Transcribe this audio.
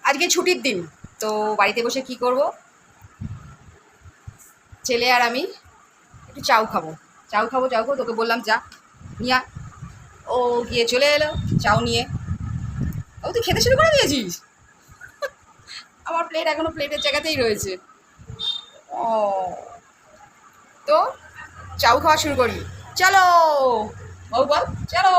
আজকে ছুটির দিন, তো বাড়িতে বসে কি করব, ছেলে আর আমি একটু চাউ খাবো। তোকে বললাম যা নিয়ে আয়। ও গিয়ে চলে এলো চাউ নিয়ে। ও তুই খেতে শুরু করে দিয়েছিস? আমার প্লেট এখনো প্লেটের জায়গাতেই রয়েছে। ও, তো চাউ খাওয়া শুরু করি। চলো বাবু বল, চলো।